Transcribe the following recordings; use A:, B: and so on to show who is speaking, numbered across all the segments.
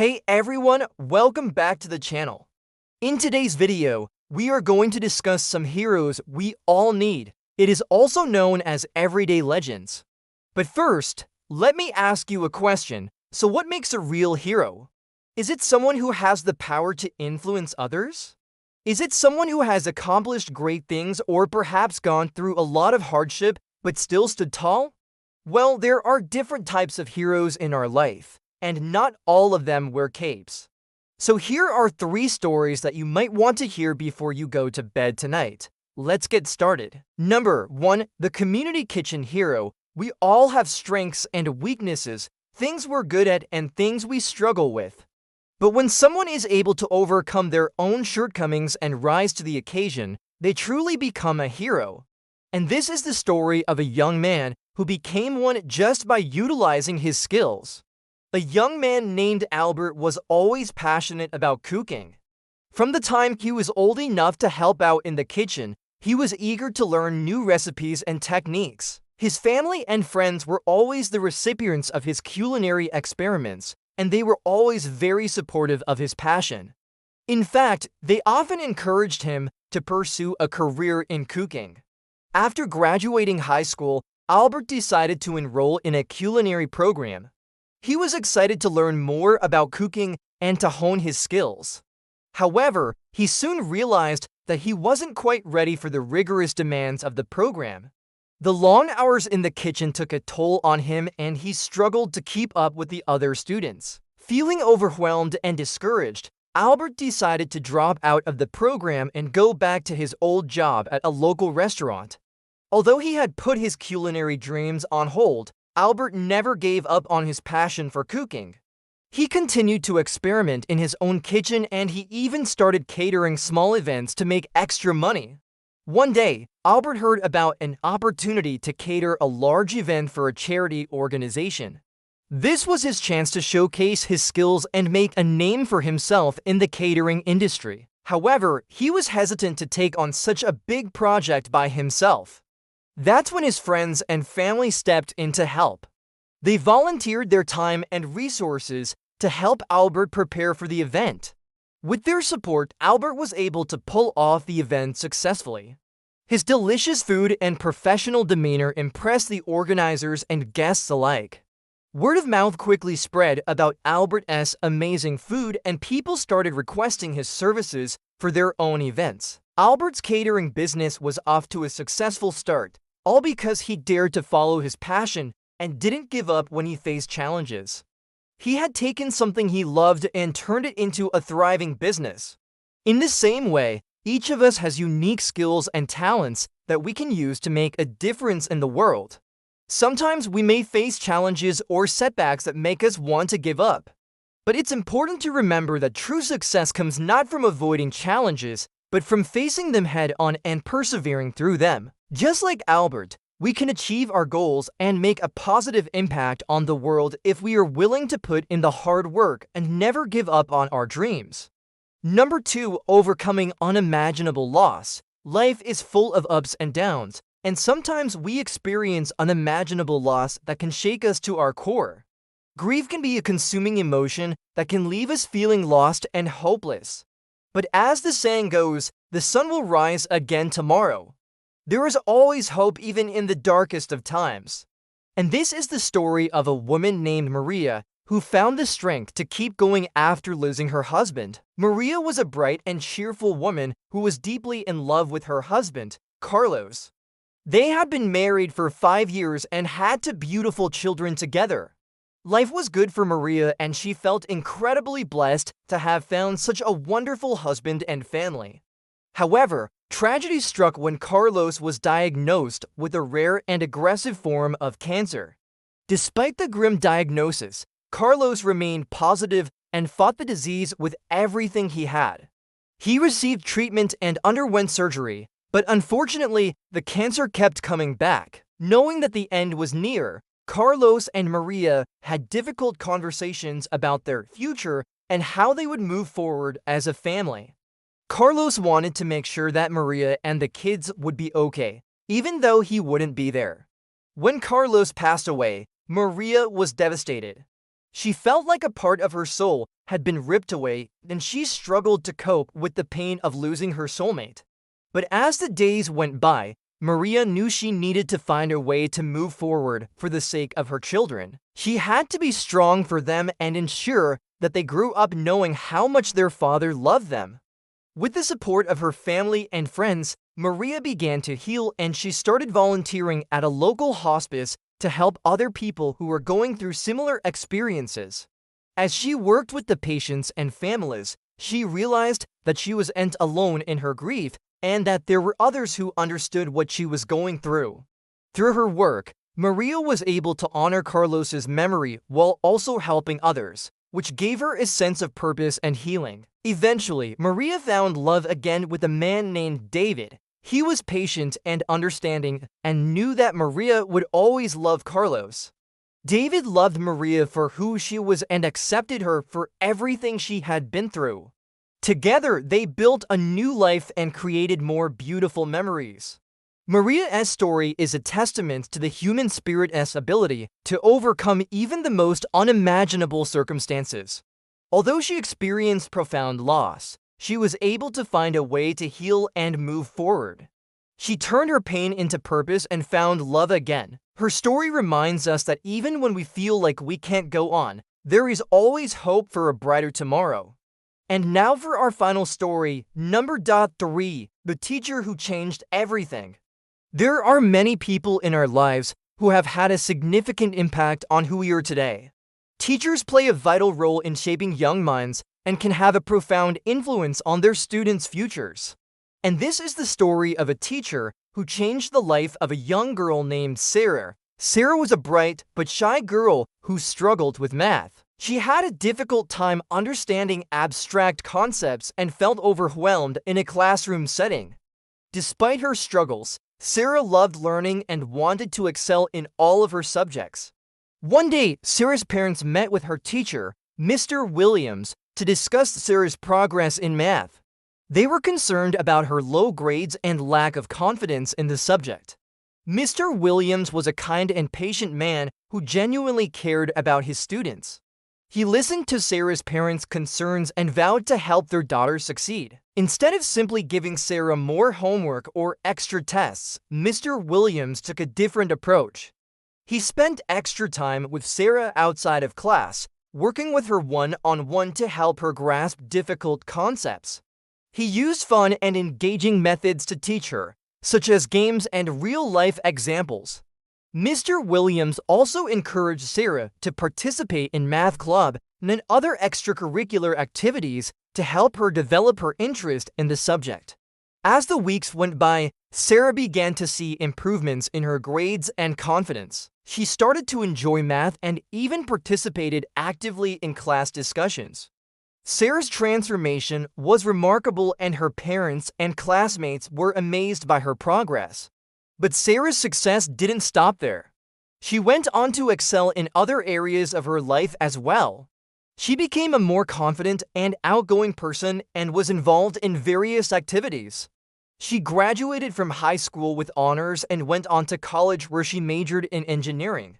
A: Hey everyone, welcome back to the channel. In today's video, we are going to discuss some heroes we all need. It is also known as everyday legends. But first, let me ask you a question. So what makes a real hero? Is it someone who has the power to influence others? Is it someone who has accomplished great things or perhaps gone through a lot of hardship but still stood tall? Well, there are different types of heroes in our life, and not all of them wear capes. So here are 3 stories that you might want to hear before you go to bed tonight. Let's get started. Number 1. The community kitchen hero. We all have strengths and weaknesses, things we're good at and things we struggle with. But when someone is able to overcome their own shortcomings and rise to the occasion, they truly become a hero. And this is the story of a young man who became one just by utilizing his skills. A young man named Albert was always passionate about cooking. From the time he was old enough to help out in the kitchen, he was eager to learn new recipes and techniques. His family and friends were always the recipients of his culinary experiments, and they were always very supportive of his passion. In fact, they often encouraged him to pursue a career in cooking. After graduating high school, Albert decided to enroll in a culinary program. He was excited to learn more about cooking and to hone his skills. However, he soon realized that he wasn't quite ready for the rigorous demands of the program. The long hours in the kitchen took a toll on him and he struggled to keep up with the other students. Feeling overwhelmed and discouraged, Albert decided to drop out of the program and go back to his old job at a local restaurant. Although he had put his culinary dreams on hold, Albert never gave up on his passion for cooking. He continued to experiment in his own kitchen and he even started catering small events to make extra money. One day, Albert heard about an opportunity to cater a large event for a charity organization. This was his chance to showcase his skills and make a name for himself in the catering industry. However, he was hesitant to take on such a big project by himself. That's when his friends and family stepped in to help. They volunteered their time and resources to help Albert prepare for the event. With their support, Albert was able to pull off the event successfully. His delicious food and professional demeanor impressed the organizers and guests alike. Word of mouth quickly spread about Albert's amazing food and people started requesting his services for their own events. Albert's catering business was off to a successful start, all because he dared to follow his passion and didn't give up when he faced challenges. He had taken something he loved and turned it into a thriving business. In the same way, each of us has unique skills and talents that we can use to make a difference in the world. Sometimes we may face challenges or setbacks that make us want to give up. But it's important to remember that true success comes not from avoiding challenges, but from facing them head-on and persevering through them. Just like Albert, we can achieve our goals and make a positive impact on the world if we are willing to put in the hard work and never give up on our dreams. Number 2. Overcoming unimaginable loss. Life is full of ups and downs, and sometimes we experience unimaginable loss that can shake us to our core. Grief can be a consuming emotion that can leave us feeling lost and hopeless. But as the saying goes, the sun will rise again tomorrow. There is always hope even in the darkest of times. And this is the story of a woman named Maria who found the strength to keep going after losing her husband. Maria was a bright and cheerful woman who was deeply in love with her husband, Carlos. They had been married for 5 years and had 2 beautiful children together. Life was good for Maria and she felt incredibly blessed to have found such a wonderful husband and family. However, tragedy struck when Carlos was diagnosed with a rare and aggressive form of cancer. Despite the grim diagnosis, Carlos remained positive and fought the disease with everything he had. He received treatment and underwent surgery, but unfortunately, the cancer kept coming back. Knowing that the end was near, Carlos and Maria had difficult conversations about their future and how they would move forward as a family. Carlos wanted to make sure that Maria and the kids would be okay, even though he wouldn't be there. When Carlos passed away, Maria was devastated. She felt like a part of her soul had been ripped away, and she struggled to cope with the pain of losing her soulmate. But as the days went by, Maria knew she needed to find a way to move forward for the sake of her children. She had to be strong for them and ensure that they grew up knowing how much their father loved them. With the support of her family and friends, Maria began to heal, and she started volunteering at a local hospice to help other people who were going through similar experiences. As she worked with the patients and families, she realized that she wasn't alone in her grief and that there were others who understood what she was going through. Through her work, Maria was able to honor Carlos's memory while also helping others, which gave her a sense of purpose and healing. Eventually, Maria found love again with a man named David. He was patient and understanding and knew that Maria would always love Carlos. David loved Maria for who she was and accepted her for everything she had been through. Together, they built a new life and created more beautiful memories. Maria's story is a testament to the human spirit's ability to overcome even the most unimaginable circumstances. Although she experienced profound loss, she was able to find a way to heal and move forward. She turned her pain into purpose and found love again. Her story reminds us that even when we feel like we can't go on, there is always hope for a brighter tomorrow. And now for our final story, number 3, the teacher who changed everything. There are many people in our lives who have had a significant impact on who we are today. Teachers play a vital role in shaping young minds and can have a profound influence on their students' futures. And this is the story of a teacher who changed the life of a young girl named Sarah. Sarah was a bright but shy girl who struggled with math. She had a difficult time understanding abstract concepts and felt overwhelmed in a classroom setting. Despite her struggles, Sarah loved learning and wanted to excel in all of her subjects. One day, Sarah's parents met with her teacher, Mr. Williams, to discuss Sarah's progress in math. They were concerned about her low grades and lack of confidence in the subject. Mr. Williams was a kind and patient man who genuinely cared about his students. He listened to Sarah's parents' concerns and vowed to help their daughter succeed. Instead of simply giving Sarah more homework or extra tests, Mr. Williams took a different approach. He spent extra time with Sarah outside of class, working with her one-on-one to help her grasp difficult concepts. He used fun and engaging methods to teach her, such as games and real-life examples. Mr. Williams also encouraged Sarah to participate in math club and other extracurricular activities to help her develop her interest in the subject. As the weeks went by, Sarah began to see improvements in her grades and confidence. She started to enjoy math and even participated actively in class discussions. Sarah's transformation was remarkable, and her parents and classmates were amazed by her progress. But Sarah's success didn't stop there. She went on to excel in other areas of her life as well. She became a more confident and outgoing person and was involved in various activities. She graduated from high school with honors and went on to college, where she majored in engineering.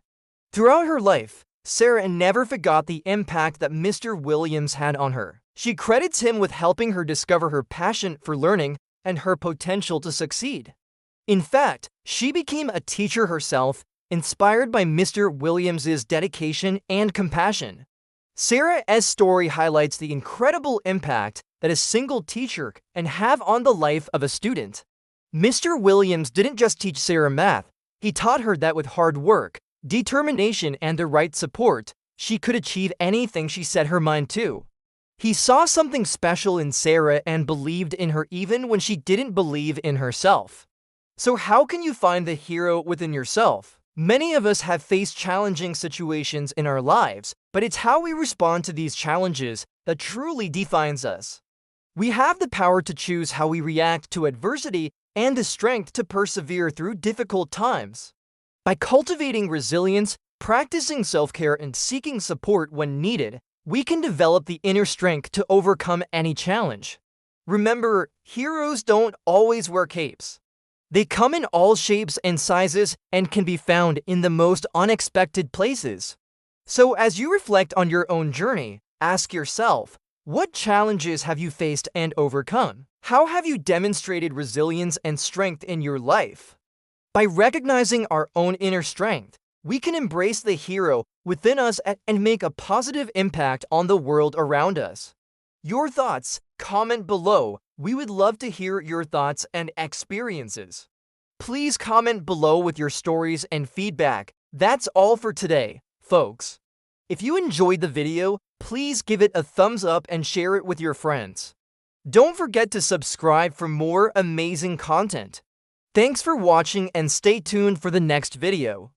A: Throughout her life, Sarah never forgot the impact that Mr. Williams had on her. She credits him with helping her discover her passion for learning and her potential to succeed. In fact, she became a teacher herself, inspired by Mr. Williams's dedication and compassion. Sarah's story highlights the incredible impact that a single teacher can have on the life of a student. Mr. Williams didn't just teach Sarah math, he taught her that with hard work, determination, and the right support, she could achieve anything she set her mind to. He saw something special in Sarah and believed in her even when she didn't believe in herself. So how can you find the hero within yourself? Many of us have faced challenging situations in our lives, but it's how we respond to these challenges that truly defines us. We have the power to choose how we react to adversity and the strength to persevere through difficult times. By cultivating resilience, practicing self-care, and seeking support when needed, we can develop the inner strength to overcome any challenge. Remember, heroes don't always wear capes. They come in all shapes and sizes and can be found in the most unexpected places. So as you reflect on your own journey, Ask yourself, what challenges have you faced and overcome? How have you demonstrated resilience and strength in your life? By recognizing our own inner strength, we can embrace the hero within us and make a positive impact on the world around us. Your thoughts, comment below. We would love to hear your thoughts and experiences. Please comment below with your stories and feedback. That's all for today, folks. If you enjoyed the video, please give it a thumbs up and share it with your friends. Don't forget to subscribe for more amazing content. Thanks for watching and stay tuned for the next video.